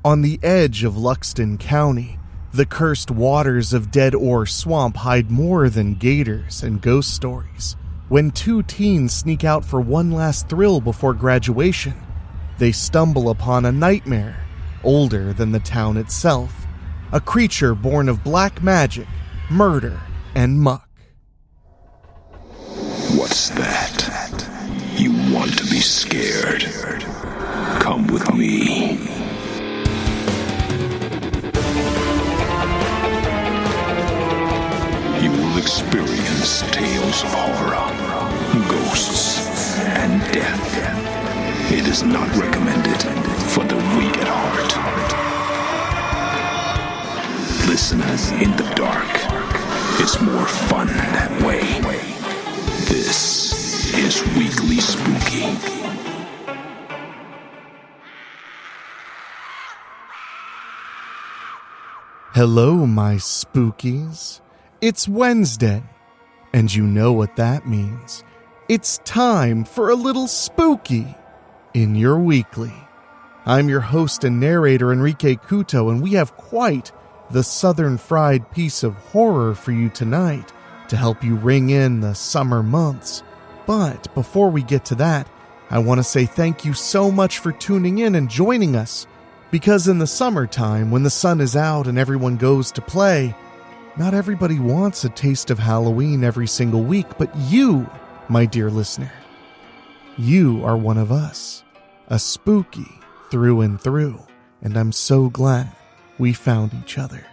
On the edge of Luxton County, the cursed waters of Dead Ore Swamp hide more than gators and ghost stories. When two teens sneak out for one last thrill before graduation, they stumble upon a nightmare older than the town itself, a creature born of black magic, murder, and muck. What's that? You want to be scared? Come with me. You will experience tales of horror, ghosts, and death. It is not recommended for the weak at heart. Listen in the dark. It's more fun that way. This is Weekly Spooky. Hello, my spookies. It's Wednesday, and you know what that means. It's time for a little spooky in your weekly. I'm your host and narrator, Enrique Couto, and we have quite the southern fried piece of horror for you tonight to help you ring in the summer months. But before we get to that, I want to say thank you so much for tuning in and joining us, because in the summertime, when the sun is out and everyone goes to play, not everybody wants a taste of Halloween every single week, but you, my dear listener, you are one of us, a spooky through and through, and I'm so glad we found each other.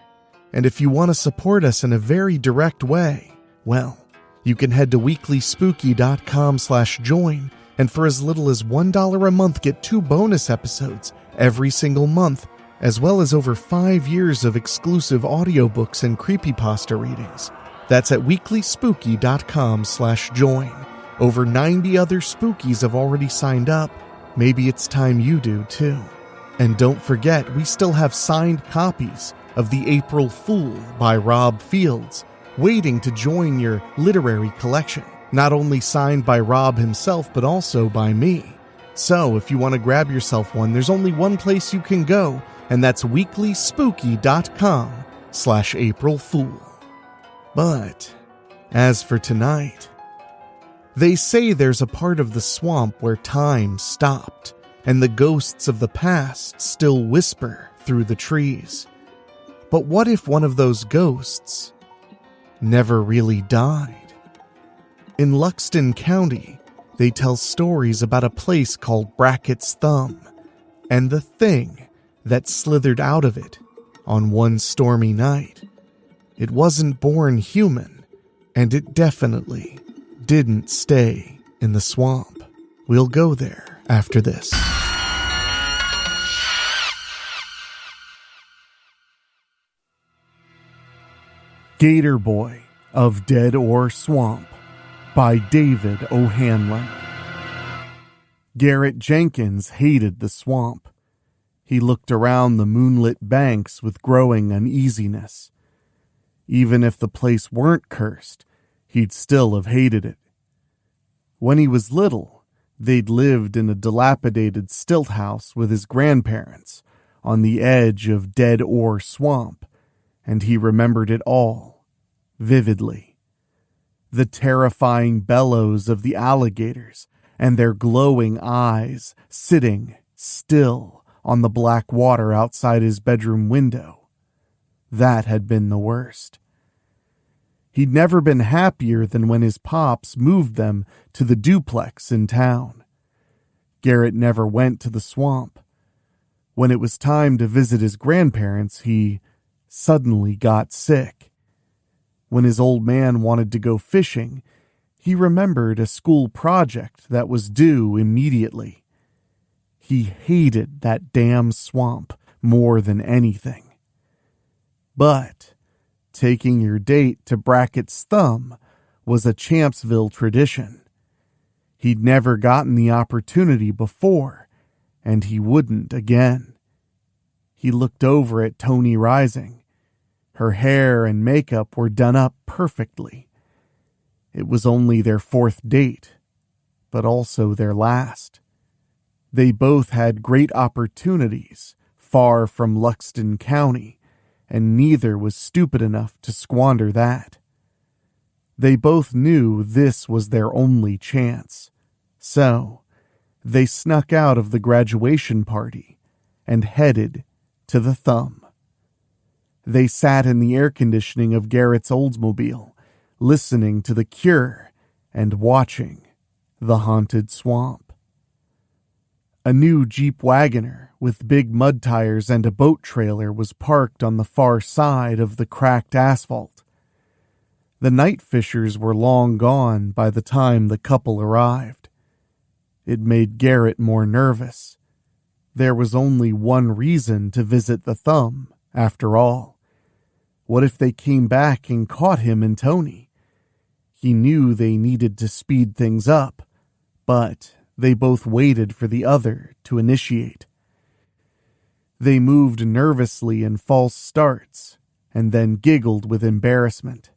And if you want to support us in a very direct way, well, you can head to weeklyspooky.com/join, and for as little as $1 a month, get 2 bonus episodes every single month, as well as over 5 years of exclusive audiobooks and creepypasta readings. That's at weeklyspooky.com/join. Over 90 other spookies have already signed up. Maybe it's time you do too. And don't forget, we still have signed copies of The April Fool by Rob Fields waiting to join your literary collection. Not only signed by Rob himself, but also by me. So if you want to grab yourself one, there's only one place you can go, and that's weeklyspooky.com/aprilfool. But as for tonight, they say there's a part of the swamp where time stopped, and the ghosts of the past still whisper through the trees. But what if one of those ghosts never really died? In Luxton County, they tell stories about a place called Brackett's Thumb, and the thing that slithered out of it on one stormy night. It wasn't born human, and it definitely didn't stay in the swamp. We'll go there after this. Gator Boy of Dead Ore Swamp by David O'Hanlon. Garrett Jenkins hated the swamp. He looked around the moonlit banks with growing uneasiness. Even if the place weren't cursed, he'd still have hated it. When he was little, they'd lived in a dilapidated stilt house with his grandparents on the edge of Dead Ore Swamp, and he remembered it all vividly. The terrifying bellows of the alligators and their glowing eyes sitting still on the black water outside his bedroom window. That had been the worst. He'd never been happier than when his pops moved them to the duplex in town. Garrett never went to the swamp. When it was time to visit his grandparents, he suddenly got sick. When his old man wanted to go fishing, he remembered a school project that was due immediately. He hated that damn swamp more than anything. But taking your date to Brackett's Thumb was a Champsville tradition. He'd never gotten the opportunity before, and he wouldn't again. He looked over at Tony Rising. Her hair and makeup were done up perfectly. It was only their 4th date, but also their last. They both had great opportunities far from Luxton County, and neither was stupid enough to squander that. They both knew this was their only chance, so they snuck out of the graduation party and headed to the Thumb. They sat in the air conditioning of Garrett's Oldsmobile, listening to The Cure and watching the haunted swamp. A new Jeep Wagoner with big mud tires and a boat trailer was parked on the far side of the cracked asphalt. The night fishers were long gone by the time the couple arrived. It made Garrett more nervous. There was only one reason to visit the Thumb, after all. What if they came back and caught him and Tony? He knew they needed to speed things up, but they both waited for the other to initiate. They moved nervously in false starts, and then giggled with embarrassment.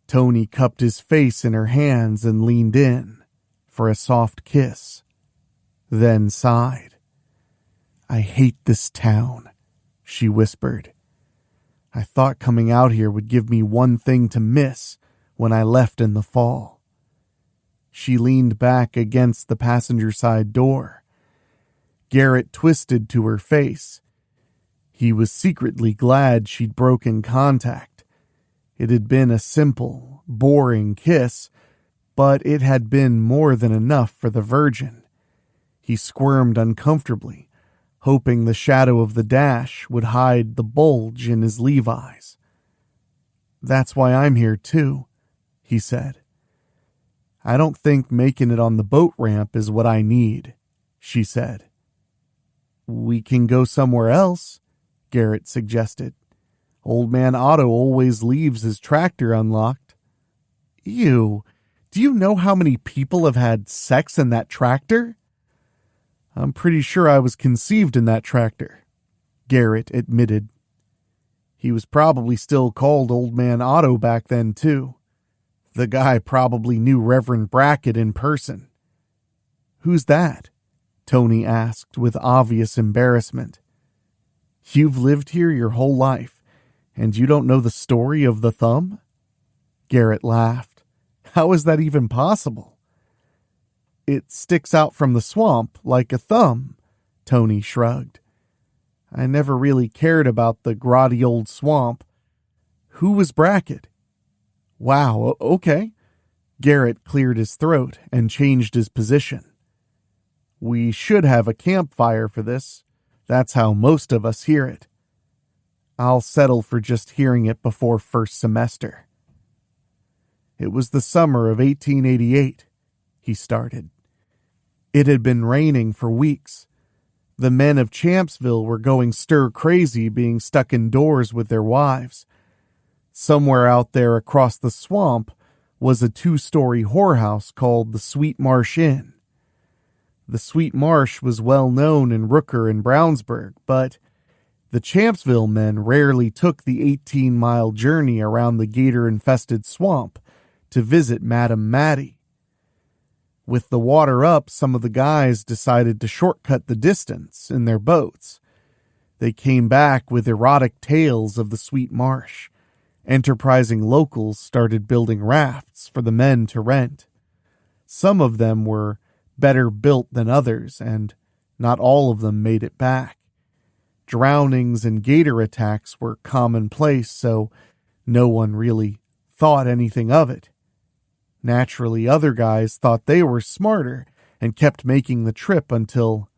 Tony cupped his face in her hands and leaned in for a soft kiss, then sighed. "I hate this town," she whispered. "I thought coming out here would give me one thing to miss when I left in the fall." She leaned back against the passenger side door. Garrett twisted to her face. He was secretly glad she'd broken contact. It had been a simple, boring kiss, but it had been more than enough for the virgin. He squirmed uncomfortably, hoping the shadow of the dash would hide the bulge in his Levi's. "That's why I'm here too," he said. "I don't think making it on the boat ramp is what I need," she said. "We can go somewhere else," Garrett suggested. "Old man Otto always leaves his tractor unlocked." "Ew, do you know how many people have had sex in that tractor?" "I'm pretty sure I was conceived in that tractor," Garrett admitted. He was probably still called Old Man Otto back then, too. The guy probably knew Reverend Brackett in person. "Who's that?" Tony asked with obvious embarrassment. "You've lived here your whole life, and you don't know the story of the Thumb?" Garrett laughed. "How is that even possible?" "It sticks out from the swamp like a thumb," Tony shrugged. "I never really cared about the grotty old swamp. Who was Brackett?" "Wow, okay." Garrett cleared his throat and changed his position. "We should have a campfire for this. That's how most of us hear it. I'll settle for just hearing it before first semester." "It was the summer of 1888, he started. It had been raining for weeks. The men of Champsville were going stir-crazy being stuck indoors with their wives. Somewhere out there across the swamp was a 2-story whorehouse called the Sweet Marsh Inn. The Sweet Marsh was well known in Rooker and Brownsburg, but the Champsville men rarely took the 18-mile journey around the gator-infested swamp to visit Madame Mattie. With the water up, some of the guys decided to shortcut the distance in their boats. They came back with erotic tales of the Sweet Marsh. Enterprising locals started building rafts for the men to rent. Some of them were better built than others, and not all of them made it back. Drownings and gator attacks were commonplace, so no one really thought anything of it. Naturally, other guys thought they were smarter and kept making the trip until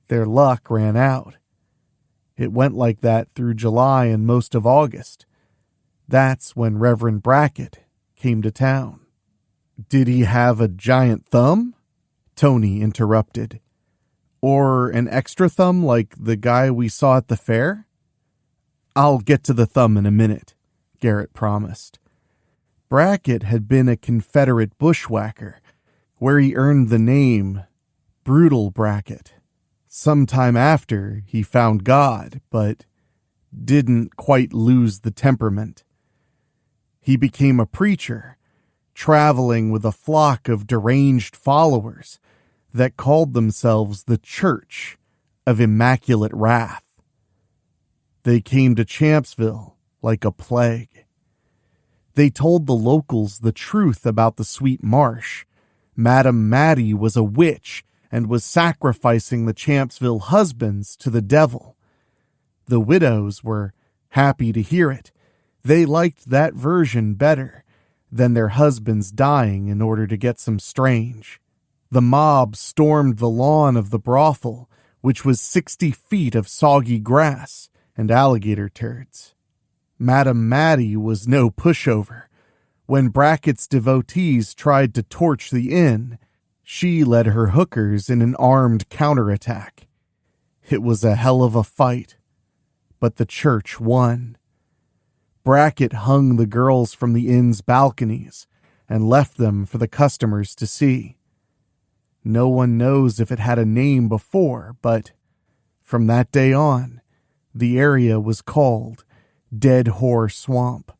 their luck ran out. It went like that through July and most of August. That's when Reverend Brackett came to town. "Did he have a giant thumb?" Tony interrupted. "Or an extra thumb like the guy we saw at the fair?" "I'll get to the thumb in a minute," Garrett promised. Brackett had been a Confederate bushwhacker, where he earned the name Brutal Brackett. Sometime after, he found God, but didn't quite lose the temperament. He became a preacher, traveling with a flock of deranged followers that called themselves the Church of Immaculate Wrath. They came to Champsville like a plague. They told the locals the truth about the sweet marsh. Madame Mattie was a witch and was sacrificing the Champsville husbands to the devil. The widows were happy to hear it. They liked that version better than their husbands dying in order to get some strange. The mob stormed the lawn of the brothel, which was 60 feet of soggy grass and alligator turds. Madame Mattie was no pushover. When Brackett's devotees tried to torch the inn, she led her hookers in an armed counterattack. It was a hell of a fight, but the church won. Brackett hung the girls from the inn's balconies and left them for the customers to see. No one knows if it had a name before, but from that day on, the area was called Dead Whore Swamp.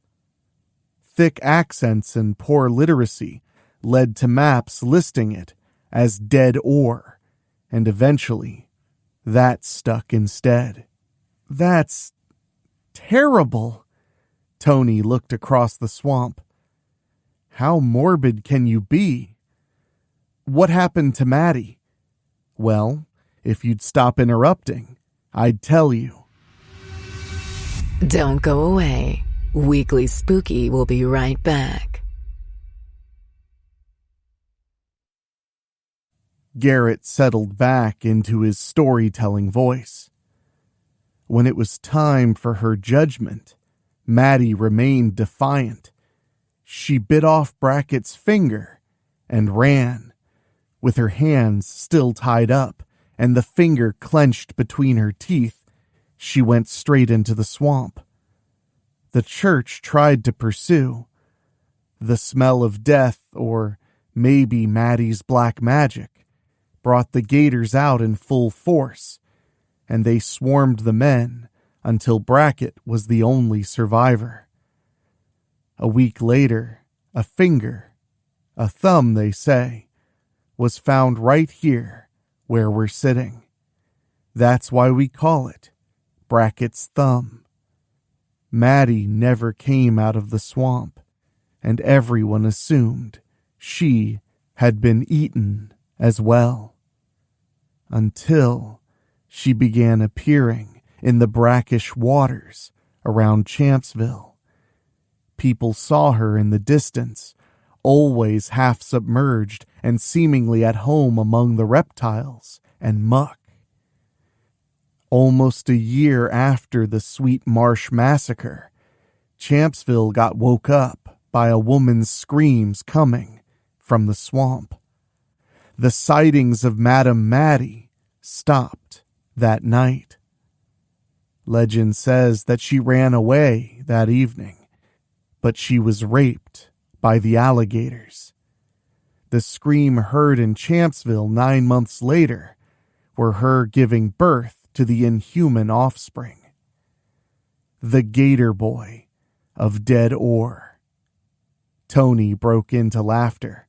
Thick accents and poor literacy led to maps listing it as Dead Ore, and eventually, that stuck instead. That's terrible. Tony looked across the swamp. How morbid can you be? What happened to Mattie? Well, if you'd stop interrupting, I'd tell you. Don't go away. Weekly Spooky will be right back. Garrett settled back into his storytelling voice. When it was time for her judgment, Mattie remained defiant. She bit off Brackett's finger and ran, with her hands still tied up and the finger clenched between her teeth. She went straight into the swamp. The church tried to pursue. The smell of death, or maybe Mattie's black magic, brought the gators out in full force, and they swarmed the men until Brackett was the only survivor. A week later, a finger, a thumb they say, was found right here where we're sitting. That's why we call it Brackett's thumb. Mattie never came out of the swamp, and everyone assumed she had been eaten as well. Until she began appearing in the brackish waters around Champsville. People saw her in the distance, always half submerged and seemingly at home among the reptiles and muck. Almost a year after the Sweet Marsh Massacre, Champsville got woke up by a woman's screams coming from the swamp. The sightings of Madame Mattie stopped that night. Legend says that she ran away that evening, but she was raped by the alligators. The scream heard in Champsville 9 months later were her giving birth to the inhuman offspring. The Gator Boy of Dead Ore. Tony broke into laughter.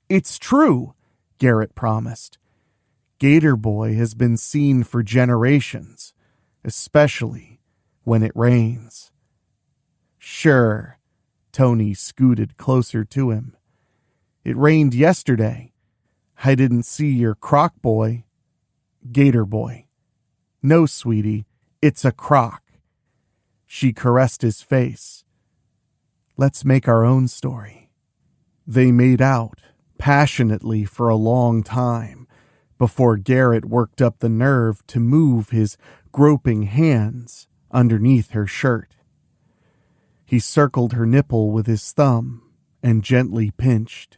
It's true, Garrett promised. Gator Boy has been seen for generations, especially when it rains. Sure, Tony scooted closer to him. It rained yesterday. I didn't see your croc boy. Gator Boy. No, sweetie, it's a croc. She caressed his face. Let's make our own story. They made out passionately for a long time before Garrett worked up the nerve to move his groping hands underneath her shirt. He circled her nipple with his thumb and gently pinched.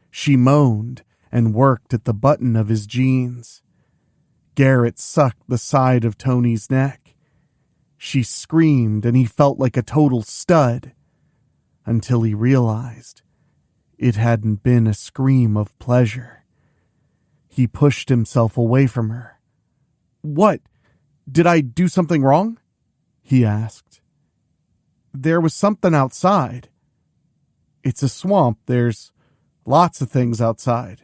She moaned and worked at the button of his jeans. Garrett sucked the side of Tony's neck. She screamed and he felt like a total stud until he realized it hadn't been a scream of pleasure. He pushed himself away from her. What? Did I do something wrong? He asked. There was something outside. It's a swamp. There's lots of things outside.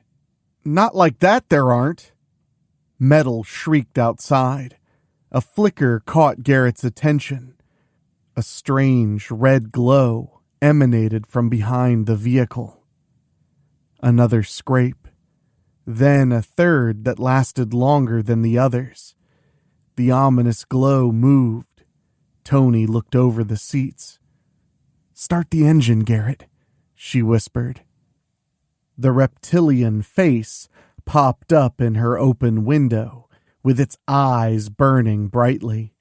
Not like that there aren't. Metal shrieked outside. a flicker caught Garrett's attention. A strange red glow emanated from behind the vehicle. Another scrape, then a third that lasted longer than the others. The ominous glow moved. Tony looked over the seats. "Start the engine, Garrett," she whispered. The reptilian face popped up in her open window, with its eyes burning brightly.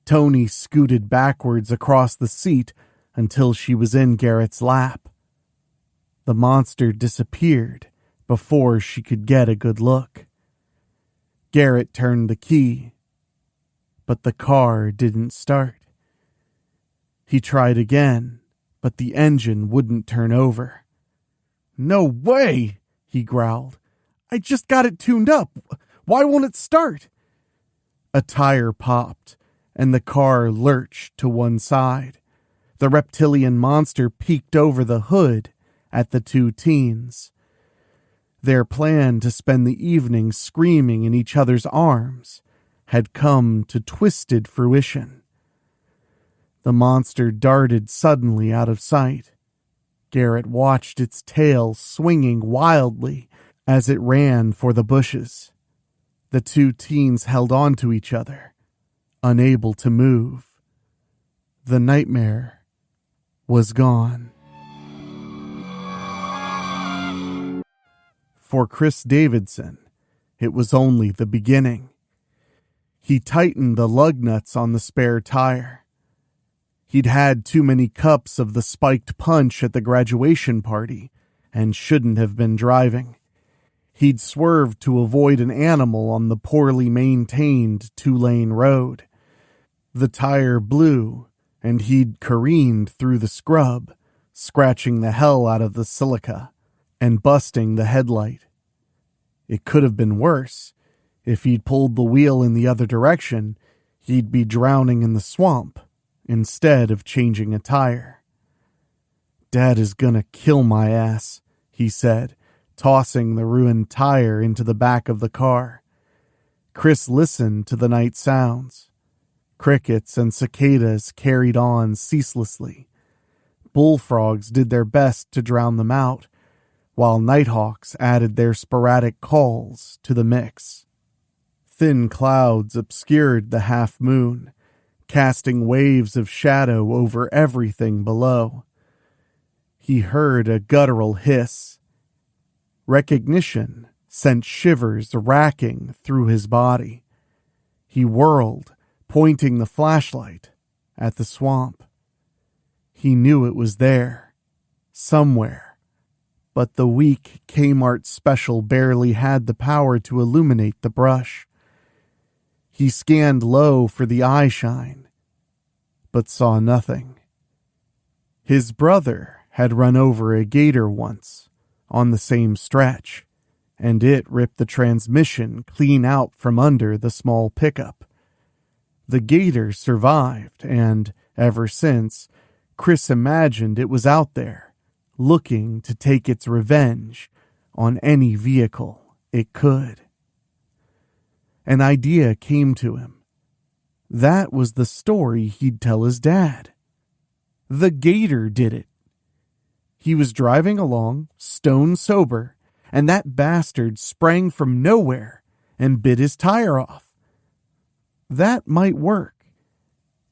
Tony scooted backwards across the seat until she was in Garrett's lap. The monster disappeared before she could get a good look. Garrett turned the key, but the car didn't start. He tried again, but the engine wouldn't turn over. "No way!" he growled. "I just got it tuned up. Why won't it start?" A tire popped, and the car lurched to one side. The reptilian monster peeked over the hood at the two teens. Their plan to spend the evening screaming in each other's arms had come to twisted fruition. The monster darted suddenly out of sight. Garrett watched its tail swinging wildly as it ran for the bushes. The two teens held on to each other, unable to move. The nightmare was gone. For Chris Davidson, it was only the beginning. He tightened the lug nuts on the spare tire. He'd had too many cups of the spiked punch at the graduation party and shouldn't have been driving. He'd swerved to avoid an animal on the poorly maintained two-lane road. The tire blew, and he'd careened through the scrub, scratching the hell out of the silica and busting the headlight. It could have been worse. If he'd pulled the wheel in the other direction, he'd be drowning in the swamp instead of changing a tire. "Dad is gonna kill my ass," he said, tossing the ruined tire into the back of the car. Chris listened to the night sounds. Crickets and cicadas carried on ceaselessly. Bullfrogs did their best to drown them out, while nighthawks added their sporadic calls to the mix. Thin clouds obscured the half-moon, casting waves of shadow over everything below. He heard a guttural hiss. Recognition sent shivers racking through his body. He whirled, pointing the flashlight at the swamp. He knew it was there, somewhere, but the weak Kmart special barely had the power to illuminate the brush. He scanned low for the eye shine, but saw nothing. His brother had run over a gator once on the same stretch, and it ripped the transmission clean out from under the small pickup. The gator survived, and ever since, Chris imagined it was out there, looking to take its revenge on any vehicle it could. An idea came to him. That was the story he'd tell his dad. The gator did it. He was driving along, stone sober, and that bastard sprang from nowhere and bit his tire off. That might work.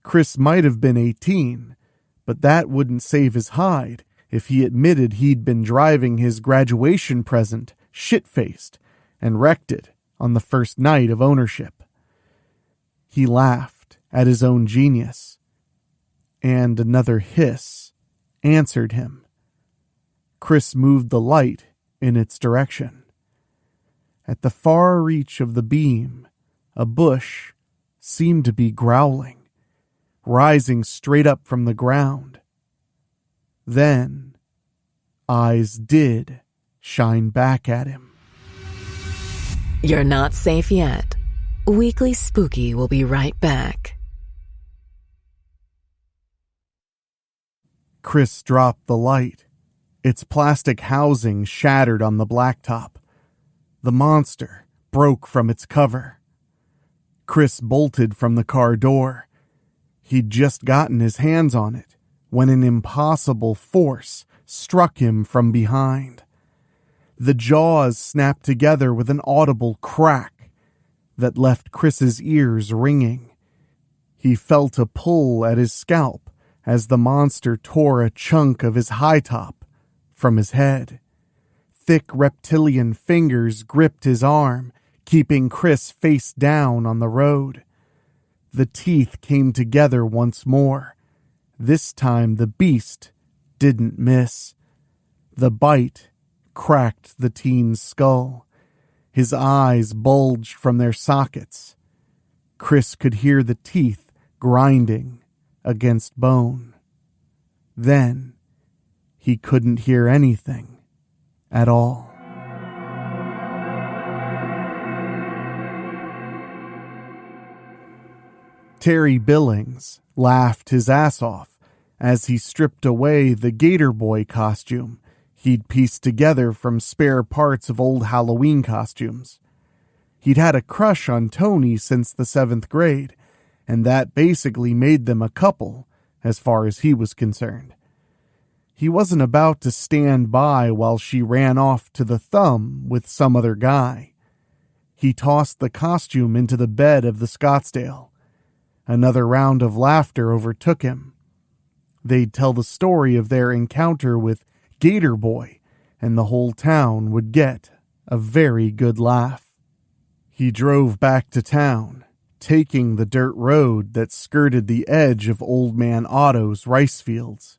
Chris might have been 18, but that wouldn't save his hide if he admitted he'd been driving his graduation present shit-faced and wrecked it on the first night of ownership. He laughed at his own genius, and another hiss answered him. Chris moved the light in its direction. At the far reach of the beam, a bush seemed to be growling, rising straight up from the ground. Then, eyes did shine back at him. You're not safe yet. Weekly Spooky will be right back. Chris dropped the light. Its plastic housing shattered on the blacktop. The monster broke from its cover. Chris bolted from the car door. He'd just gotten his hands on it when an impossible force struck him from behind. The jaws snapped together with an audible crack that left Chris's ears ringing. He felt a pull at his scalp as the monster tore a chunk of his high top from his head. Thick reptilian fingers gripped his arm, keeping Chris face down on the road. The teeth came together once more. This time the beast didn't miss. The bite cracked the teen's skull. His eyes bulged from their sockets. Chris could hear the teeth grinding against bone. Then he couldn't hear anything at all. Terry Billings laughed his ass off as he stripped away the Gator Boy costume he'd pieced together from spare parts of old Halloween costumes. He'd had a crush on Tony since the 7th grade, and that basically made them a couple, as far as he was concerned. He wasn't about to stand by while she ran off to the thumb with some other guy. He tossed the costume into the bed of the Scottsdale. Another round of laughter overtook him. They'd tell the story of their encounter with Gator Boy, and the whole town would get a very good laugh. He drove back to town, taking the dirt road that skirted the edge of Old Man Otto's rice fields.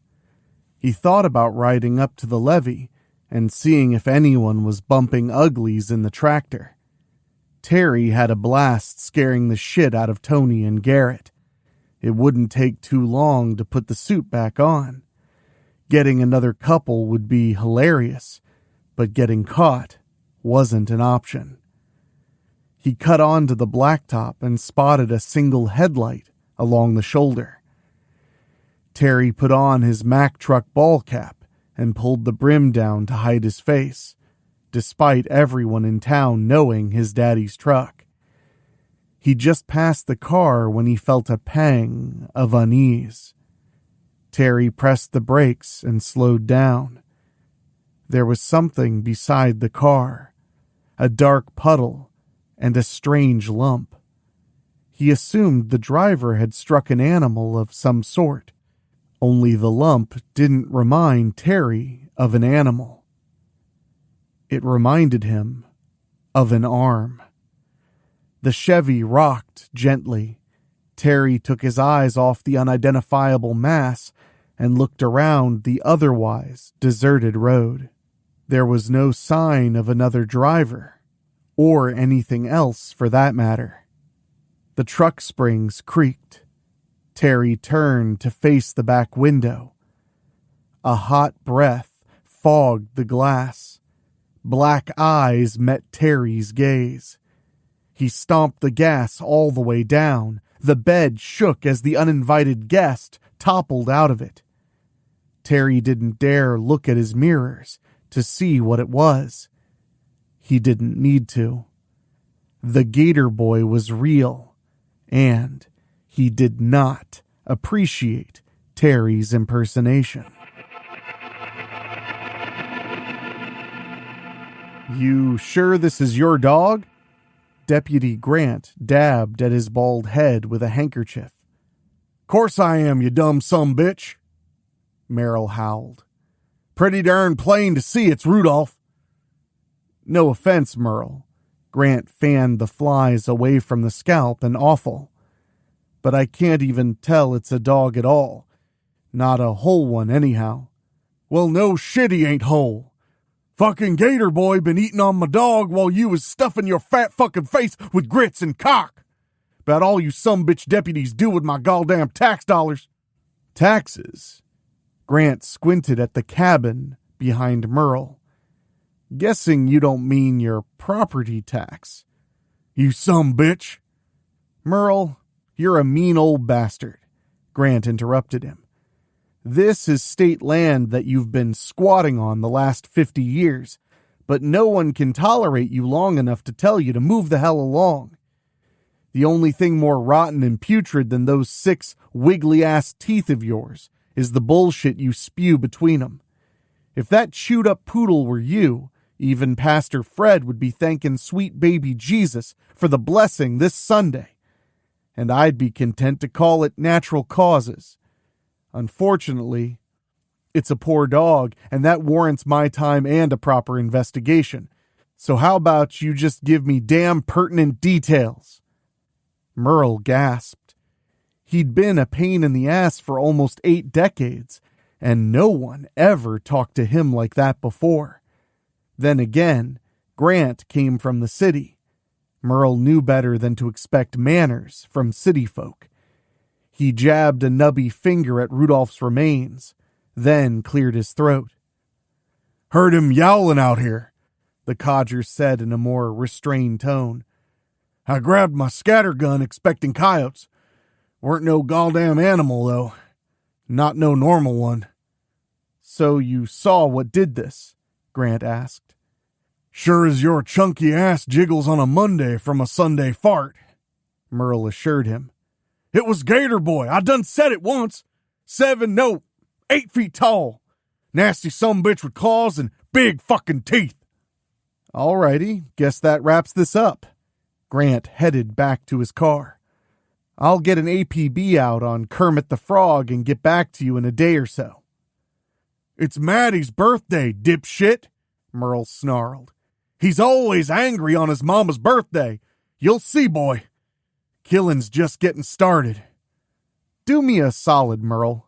He thought about riding up to the levee and seeing if anyone was bumping uglies in the tractor. Terry had a blast scaring the shit out of Tony and Garrett. It wouldn't take too long to put the suit back on. Getting another couple would be hilarious, but getting caught wasn't an option. He cut onto the blacktop and spotted a single headlight along the shoulder. Terry put on his Mack truck ball cap and pulled the brim down to hide his face, despite everyone in town knowing his daddy's truck. He just passed the car when he felt a pang of unease. Terry pressed the brakes and slowed down. There was something beside the car, a dark puddle and a strange lump. He assumed the driver had struck an animal of some sort, only the lump didn't remind Terry of an animal. It reminded him of an arm. The Chevy rocked gently. Terry took his eyes off the unidentifiable mass and looked around the otherwise deserted road. There was no sign of another driver, or anything else for that matter. The truck springs creaked. Terry turned to face the back window. A hot breath fogged the glass. Black eyes met Terry's gaze. He stomped the gas all the way down. The bed shook as the uninvited guest toppled out of it. Terry didn't dare look at his mirrors to see what it was. He didn't need to. The Gator Boy was real, and he did not appreciate Terry's impersonation. "You sure this is your dog?" Deputy Grant dabbed at his bald head with a handkerchief. "Course I am, you dumb sumbitch," Merrill howled. "Pretty darn plain to see it's Rudolph." "No offense, Merle." Grant fanned the flies away from the scalp and offal. "But I can't even tell it's a dog at all. Not a whole one, anyhow." "Well, no shit he ain't whole. Fucking Gator Boy been eating on my dog while you was stuffing your fat fucking face with grits and cock. About all you sumbitch deputies do with my goddamn tax dollars." "Taxes?" Grant squinted at the cabin behind Merle. "Guessing you don't mean your property tax." "You sumbitch." "Merle, you're a mean old bastard," Grant interrupted him. "This is state land that you've been squatting on the last 50 years, but no one can tolerate you long enough to tell you to move the hell along. The only thing more rotten and putrid than those 6 wiggly-ass teeth of yours is the bullshit you spew between them. If that chewed-up poodle were you, even Pastor Fred would be thanking sweet baby Jesus for the blessing this Sunday. And I'd be content to call it natural causes. Unfortunately, it's a poor dog, and that warrants my time and a proper investigation. So how about you just give me damn pertinent details? Merle gasped. He'd been a pain in the ass for almost 8 decades, and no one ever talked to him like that before. Then again, Grant came from the city. Merle knew better than to expect manners from city folk. He jabbed a nubby finger at Rudolph's remains, then cleared his throat. "Heard him yowling out here," the codger said in a more restrained tone. "I grabbed my scattergun expecting coyotes. Weren't no goddamn animal, though. Not no normal one." "So you saw what did this?" Grant asked. "Sure as your chunky ass jiggles on a Monday from a Sunday fart," Merle assured him. "It was Gator Boy. I done said it once. 8 feet tall. Nasty sumbitch with claws and big fucking teeth." "Alrighty, guess that wraps this up." Grant headed back to his car. "I'll get an APB out on Kermit the Frog and get back to you in a day or so." "It's Maddie's birthday, dipshit," Merle snarled. "He's always angry on his mama's birthday. You'll see, boy. Killing's just getting started." "Do me a solid, Merle."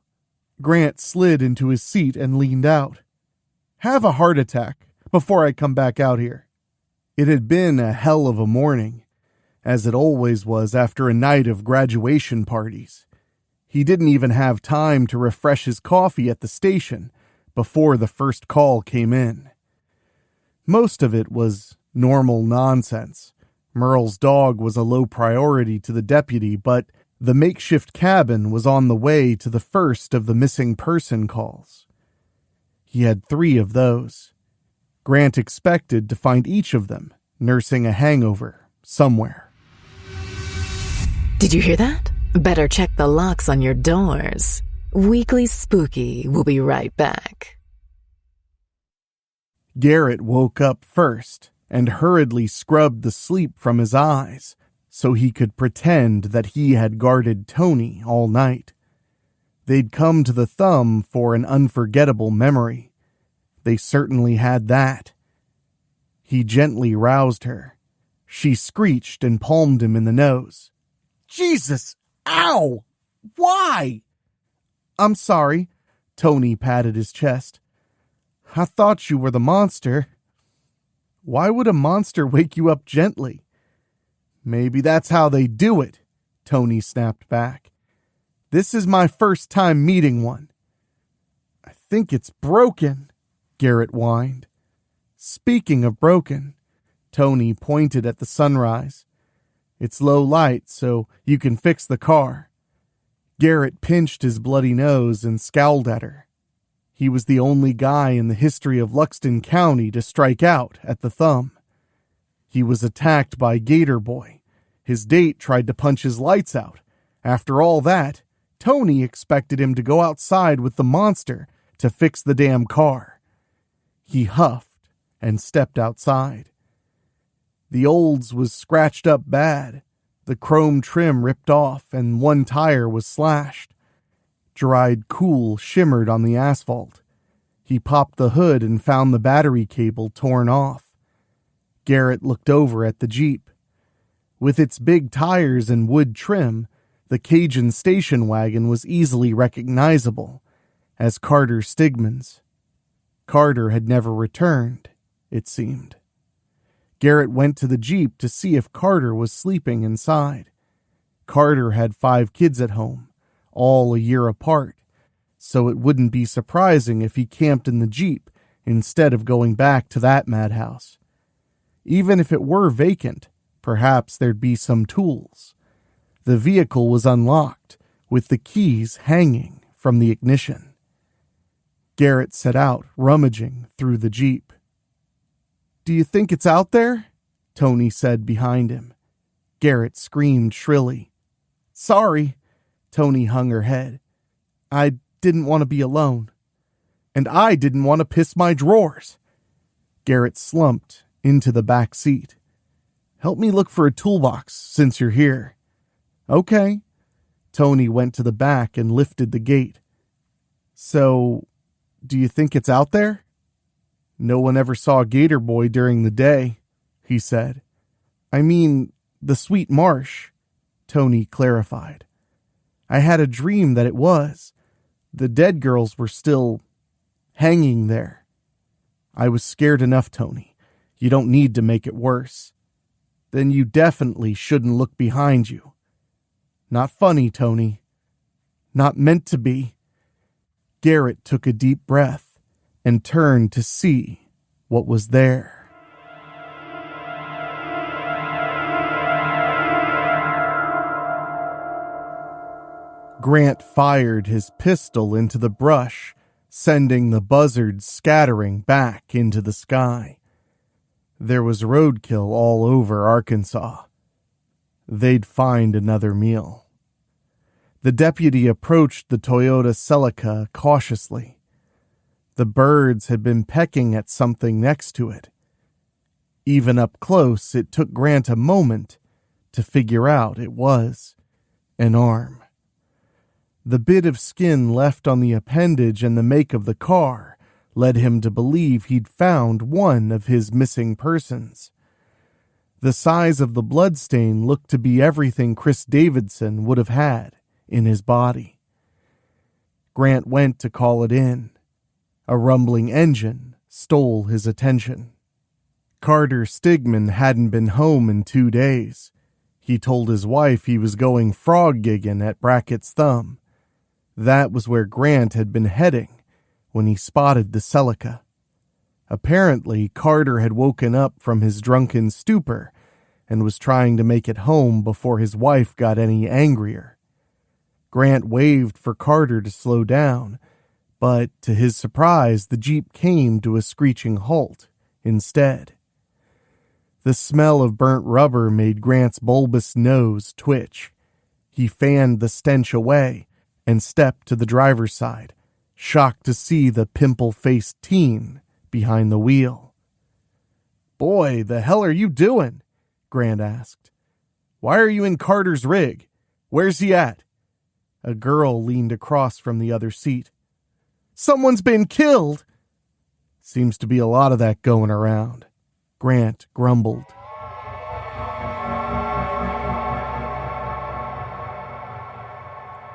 Grant slid into his seat and leaned out. "Have a heart attack before I come back out here." It had been a hell of a morning, as it always was after a night of graduation parties. He didn't even have time to refresh his coffee at the station before the first call came in. Most of it was normal nonsense. Merle's dog was a low priority to the deputy, but the makeshift cabin was on the way to the first of the missing person calls. He had 3 of those. Grant expected to find each of them nursing a hangover somewhere. Did you hear that? Better check the locks on your doors. Weekly Spooky will be right back. Garrett woke up first and hurriedly scrubbed the sleep from his eyes so he could pretend that he had guarded Tony all night. They'd come to the thumb for an unforgettable memory. They certainly had that. He gently roused her. She screeched and palmed him in the nose. "Jesus! Ow! Why?" "I'm sorry." Tony patted his chest. "I thought you were the monster." "Why would a monster wake you up gently?" "Maybe that's how they do it," Tony snapped back. "This is my first time meeting one." "I think it's broken," Garrett whined. "Speaking of broken," Tony pointed at the sunrise. "It's low light, so you can fix the car." Garrett pinched his bloody nose and scowled at her. He was the only guy in the history of Luxton County to strike out at the thumb. He was attacked by Gator Boy. His date tried to punch his lights out. After all that, Tony expected him to go outside with the monster to fix the damn car. He huffed and stepped outside. The Olds was scratched up bad. The chrome trim ripped off and one tire was slashed. Dried cool shimmered on the asphalt. He popped the hood and found the battery cable torn off. Garrett looked over at the Jeep. With its big tires and wood trim, the Cajun station wagon was easily recognizable as Carter Stigman's. Carter had never returned, it seemed. Garrett went to the Jeep to see if Carter was sleeping inside. Carter had 5 kids at home, all a year apart, so it wouldn't be surprising if he camped in the Jeep instead of going back to that madhouse. Even if it were vacant, perhaps there'd be some tools. The vehicle was unlocked, with the keys hanging from the ignition. Garrett set out, rummaging through the Jeep. "Do you think it's out there?" Tony said behind him. Garrett screamed shrilly. "Sorry," Tony hung her head. "I didn't want to be alone. And I didn't want to piss my drawers." Garrett slumped into the back seat. "Help me look for a toolbox since you're here." "Okay." Tony went to the back and lifted the gate. "So, do you think it's out there?" "No one ever saw Gator Boy during the day," he said. "I mean, the sweet marsh," Tony clarified. "I had a dream that it was. The dead girls were still hanging there." "I was scared enough, Tony. You don't need to make it worse." "Then you definitely shouldn't look behind you." "Not funny, Tony. Not meant to be." Garrett took a deep breath and turned to see what was there. Grant fired his pistol into the brush, sending the buzzards scattering back into the sky. There was roadkill all over Arkansas. They'd find another meal. The deputy approached the Toyota Celica cautiously. The birds had been pecking at something next to it. Even up close, it took Grant a moment to figure out it was an arm. The bit of skin left on the appendage and the make of the car led him to believe he'd found one of his missing persons. The size of the bloodstain looked to be everything Chris Davidson would have had in his body. Grant went to call it in. A rumbling engine stole his attention. Carter Stigman hadn't been home in 2 days. He told his wife he was going frog gigging at Brackett's Thumb. That was where Grant had been heading when he spotted the Celica. Apparently, Carter had woken up from his drunken stupor and was trying to make it home before his wife got any angrier. Grant waved for Carter to slow down, but to his surprise, the Jeep came to a screeching halt instead. The smell of burnt rubber made Grant's bulbous nose twitch. He fanned the stench away and stepped to the driver's side, shocked to see the pimple-faced teen behind the wheel. "Boy, the hell are you doing?" Grant asked. "Why are you in Carter's rig? Where's he at?" A girl leaned across from the other seat. "Someone's been killed!" "Seems to be a lot of that going around," Grant grumbled.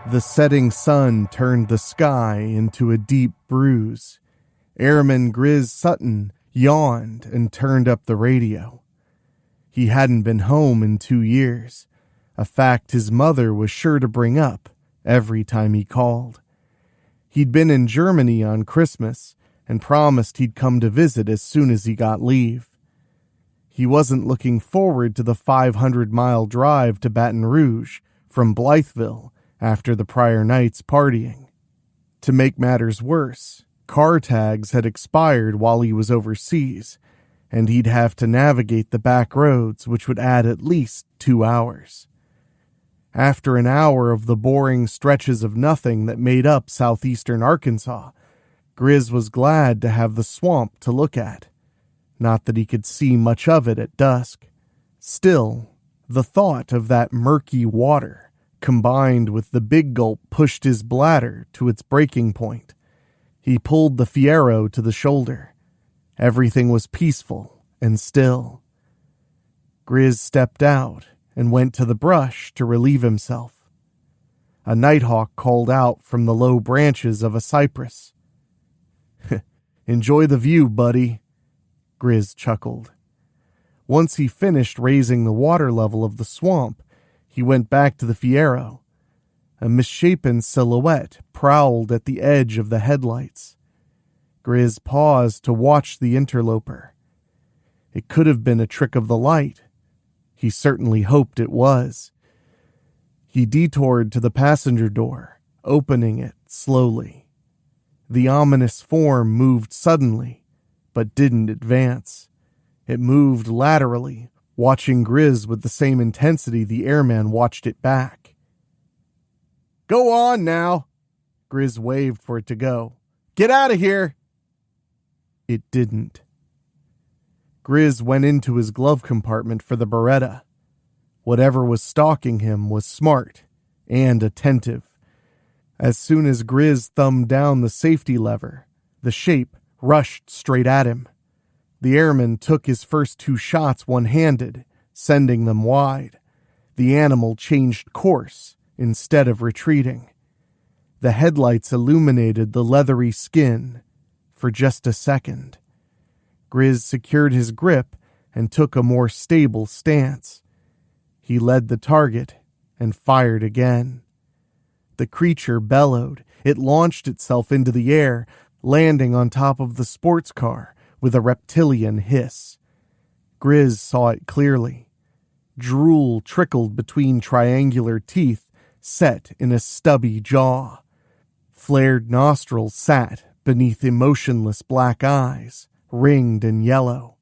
The setting sun turned the sky into a deep bruise. Airman Grizz Sutton yawned and turned up the radio. He hadn't been home in 2 years, a fact his mother was sure to bring up every time he called. He'd been in Germany on Christmas and promised he'd come to visit as soon as he got leave. He wasn't looking forward to the 500-mile drive to Baton Rouge from Blytheville after the prior night's partying. To make matters worse, car tags had expired while he was overseas, and he'd have to navigate the back roads, which would add at least 2 hours. After an hour of the boring stretches of nothing that made up southeastern Arkansas, Grizz was glad to have the swamp to look at. Not that he could see much of it at dusk. Still, the thought of that murky water, combined with the big gulp, pushed his bladder to its breaking point. He pulled the Fiero to the shoulder. Everything was peaceful and still. Grizz stepped out and went to the brush to relieve himself. A nighthawk called out from the low branches of a cypress. "Enjoy the view, buddy," Grizz chuckled. Once he finished raising the water level of the swamp, he went back to the Fiero. A misshapen silhouette prowled at the edge of the headlights. Grizz paused to watch the interloper. It could have been a trick of the light. He certainly hoped it was. He detoured to the passenger door, opening it slowly. The ominous form moved suddenly, but didn't advance. It moved laterally, watching Grizz with the same intensity the airman watched it back. "Go on now!" Grizz waved for it to go. "Get out of here!" It didn't. Grizz went into his glove compartment for the Beretta. Whatever was stalking him was smart and attentive. As soon as Grizz thumbed down the safety lever, the shape rushed straight at him. The airman took his first 2 shots one-handed, sending them wide. The animal changed course instead of retreating. The headlights illuminated the leathery skin for just a second. Grizz secured his grip and took a more stable stance. He led the target and fired again. The creature bellowed. It launched itself into the air, landing on top of the sports car with a reptilian hiss. Grizz saw it clearly. Drool trickled between triangular teeth set in a stubby jaw. Flared nostrils sat beneath emotionless black eyes, ringed and yellow.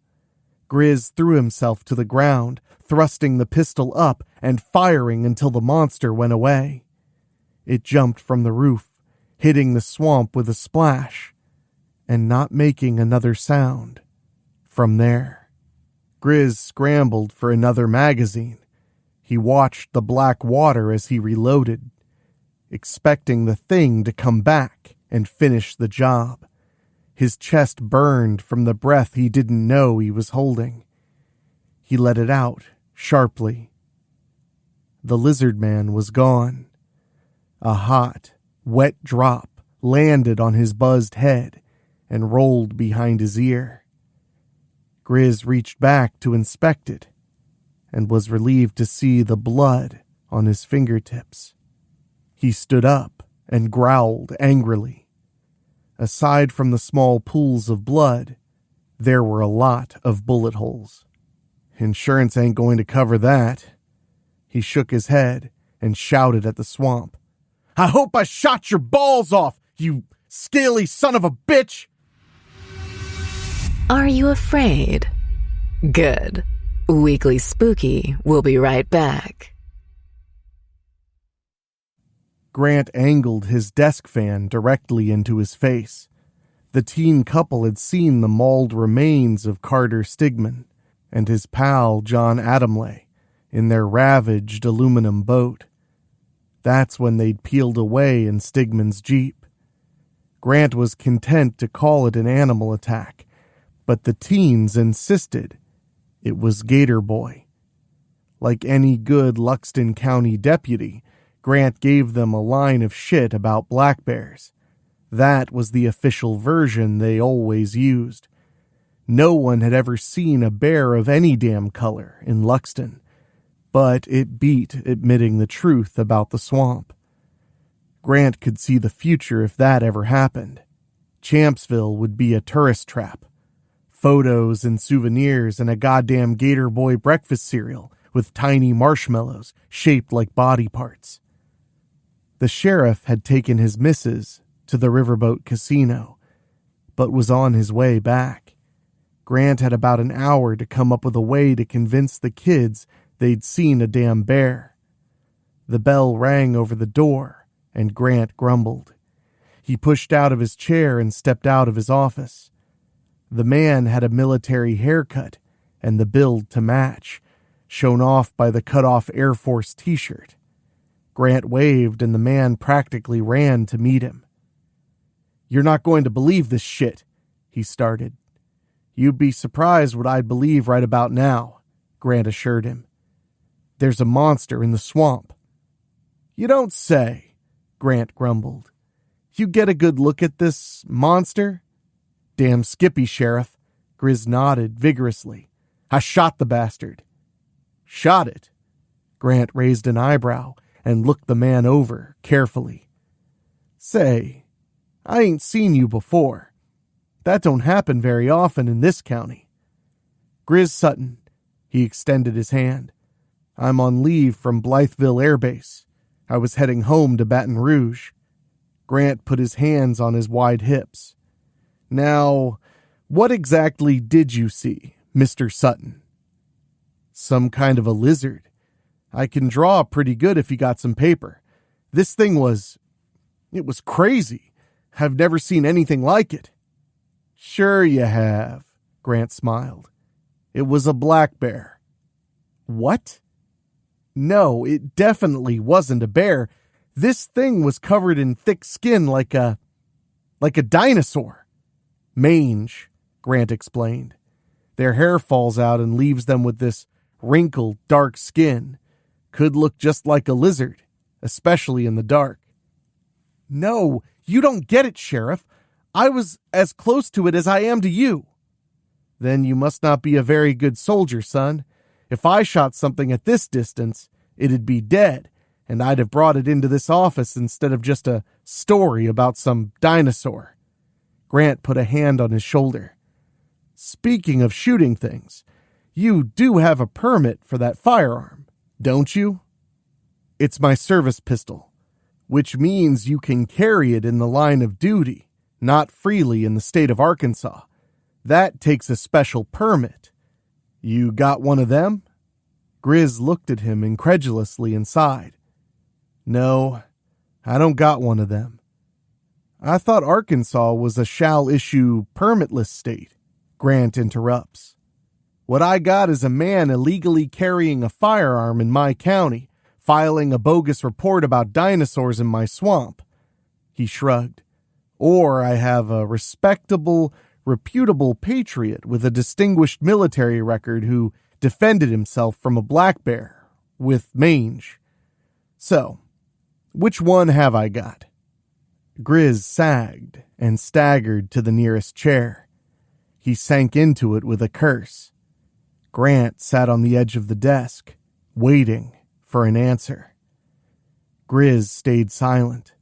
Grizz threw himself to the ground, thrusting the pistol up and firing until the monster went away. It jumped from the roof, hitting the swamp with a splash, and not making another sound from there. Grizz scrambled for another magazine. He watched the black water as he reloaded, expecting the thing to come back and finish the job. His chest burned from the breath he didn't know he was holding. He let it out sharply. The lizard man was gone. A hot, wet drop landed on his buzzed head and rolled behind his ear. Grizz reached back to inspect it and was relieved to see the blood on his fingertips. He stood up and growled angrily. Aside from the small pools of blood, there were a lot of bullet holes. Insurance ain't going to cover that. He shook his head and shouted at the swamp. "I hope I shot your balls off, you scaly son of a bitch!" Are you afraid? Good. Weekly Spooky will be right back. Grant angled his desk fan directly into his face. The teen couple had seen the mauled remains of Carter Stigman and his pal John Adamley in their ravaged aluminum boat. That's when they'd peeled away in Stigman's Jeep. Grant was content to call it an animal attack, but the teens insisted it was Gator Boy. Like any good Luxton County deputy, Grant gave them a line of shit about black bears. That was the official version they always used. No one had ever seen a bear of any damn color in Luxton, but it beat admitting the truth about the swamp. Grant could see the future if that ever happened. Champsville would be a tourist trap. Photos and souvenirs and a goddamn Gator Boy breakfast cereal with tiny marshmallows shaped like body parts. The sheriff had taken his missus to the Riverboat Casino, but was on his way back. Grant had about an hour to come up with a way to convince the kids they'd seen a damn bear. The bell rang over the door, and Grant grumbled. He pushed out of his chair and stepped out of his office. The man had a military haircut and the build to match, shown off by the cut-off Air Force t-shirt. Grant waved, and the man practically ran to meet him. "You're not going to believe this shit," he started. "You'd be surprised what I'd believe right about now," Grant assured him. "There's a monster in the swamp." "You don't say," Grant grumbled. "You get a good look at this monster?" "Damn skippy, Sheriff." Grizz nodded vigorously. "I shot the bastard." "Shot it?" Grant raised an eyebrow and looked the man over carefully. "Say, I ain't seen you before. That don't happen very often in this county." "Grizz Sutton." He extended his hand. "I'm on leave from Blytheville Air Base. I was heading home to Baton Rouge." Grant put his hands on his wide hips. "Now, what exactly did you see, Mr. Sutton?" Some kind of a lizard. I can draw pretty good if you got some paper. This thing was crazy. I've never seen anything like it. Sure you have, Grant smiled. It was a black bear. What? No, it definitely wasn't a bear. This thing was covered in thick skin like a dinosaur. Mange, Grant explained. Their hair falls out and leaves them with this wrinkled, dark skin. Could look just like a lizard, especially in the dark. No, you don't get it, Sheriff. I was as close to it as I am to you. Then you must not be a very good soldier, son. If I shot something at this distance, it'd be dead, and I'd have brought it into this office instead of just a story about some dinosaur. Grant put a hand on his shoulder. Speaking of shooting things, you do have a permit for that firearm, don't you? It's my service pistol, which means you can carry it in the line of duty, not freely in the state of Arkansas. That takes a special permit. You got one of them? Grizz looked at him incredulously and sighed. No, I don't got one of them. I thought Arkansas was a shall-issue permitless state. Grant interrupts. What I got is a man illegally carrying a firearm in my county, filing a bogus report about dinosaurs in my swamp. He shrugged. Or I have a respectable, reputable patriot with a distinguished military record who defended himself from a black bear with mange. So, which one have I got? Grizz sagged and staggered to the nearest chair. He sank into it with a curse. Grant sat on the edge of the desk, waiting for an answer. Grizz stayed silent.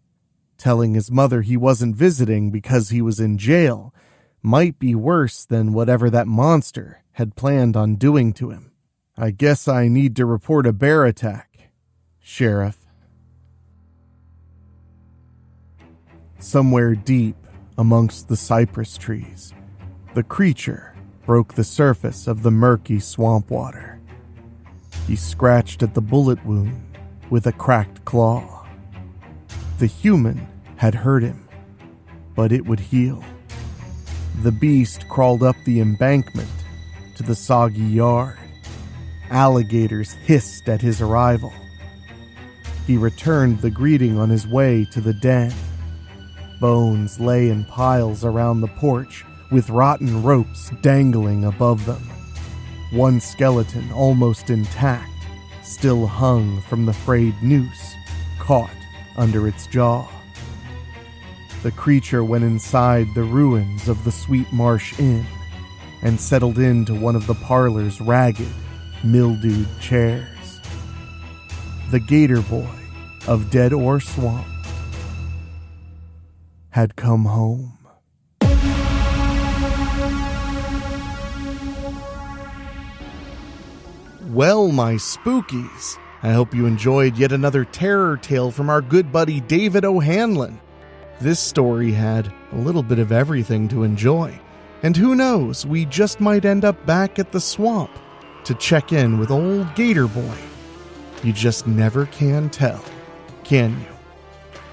Telling his mother he wasn't visiting because he was in jail might be worse than whatever that monster had planned on doing to him. I guess I need to report a bear attack, Sheriff. Somewhere deep amongst the cypress trees, the creature broke the surface of the murky swamp water. He scratched at the bullet wound with a cracked claw. The human had hurt him, but it would heal. The beast crawled up the embankment to the soggy yard. Alligators hissed at his arrival. He returned the greeting on his way to the den. Bones lay in piles around the porch, with rotten ropes dangling above them. One skeleton, almost intact, still hung from the frayed noose, caught under its jaw. The creature went inside the ruins of the Sweet Marsh Inn and settled into one of the parlor's ragged, mildewed chairs. The Gator boy of Dead Ore Swamp had come home. Well, my spookies, I hope you enjoyed yet another terror tale from our good buddy David O'Hanlon. This story had a little bit of everything to enjoy, and who knows, we just might end up back at the swamp to check in with old Gator boy. You just never can tell, can you?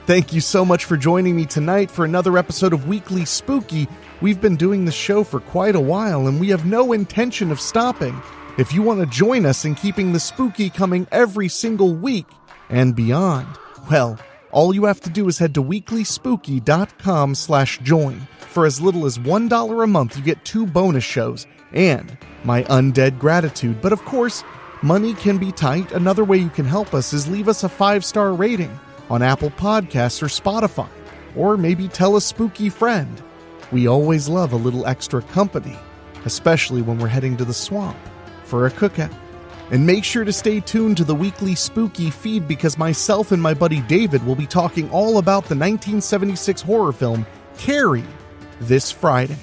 Thank you so much for joining me tonight for another episode of Weekly Spooky. We've been doing the show for quite a while, and we have no intention of stopping. If you want to join us in keeping the spooky coming every single week and beyond, well, all you have to do is head to weeklyspooky.com/join. For as little as $1 a month, you get 2 bonus shows and my undead gratitude. But of course, money can be tight. Another way you can help us is leave us a 5-star rating on Apple Podcasts or Spotify, or maybe tell a spooky friend. We always love a little extra company, especially when we're heading to the swamp for a cookout. And make sure to stay tuned to the Weekly Spooky feed, because myself and my buddy David will be talking all about the 1976 horror film Carrie this Friday.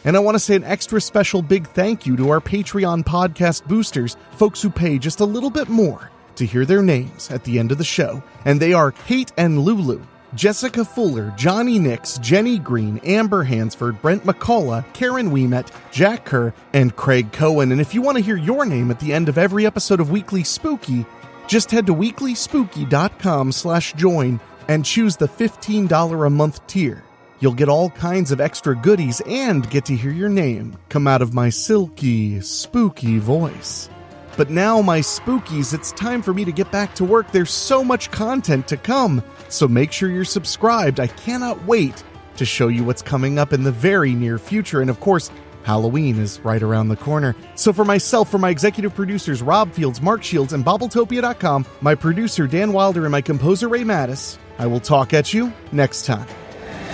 And I want to say an extra special big thank you to our Patreon podcast boosters, folks who pay just a little bit more to hear their names at the end of the show. And they are Kate and Lulu, Jessica Fuller, Johnny Nix, Jenny Green, Amber Hansford, Brent McCullough, Karen Ouimet, Jack Kerr, and Craig Cohen. And if you want to hear your name at the end of every episode of Weekly Spooky, just head to weeklyspooky.com/join and choose the $15 a month tier. You'll get all kinds of extra goodies and get to hear your name come out of my silky, spooky voice. But now, my spookies, it's time for me to get back to work. There's so much content to come, so make sure you're subscribed. I cannot wait to show you what's coming up in the very near future. And of course, Halloween is right around the corner. So for myself, for my executive producers, Rob Fields, Mark Shields, and Bobbletopia.com, my producer, Dan Wilder, and my composer, Ray Mattis, I will talk at you next time.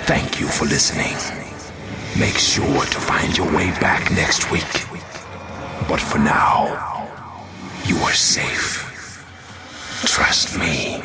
Thank you for listening. Make sure to find your way back next week. But for now, you are safe. Trust me.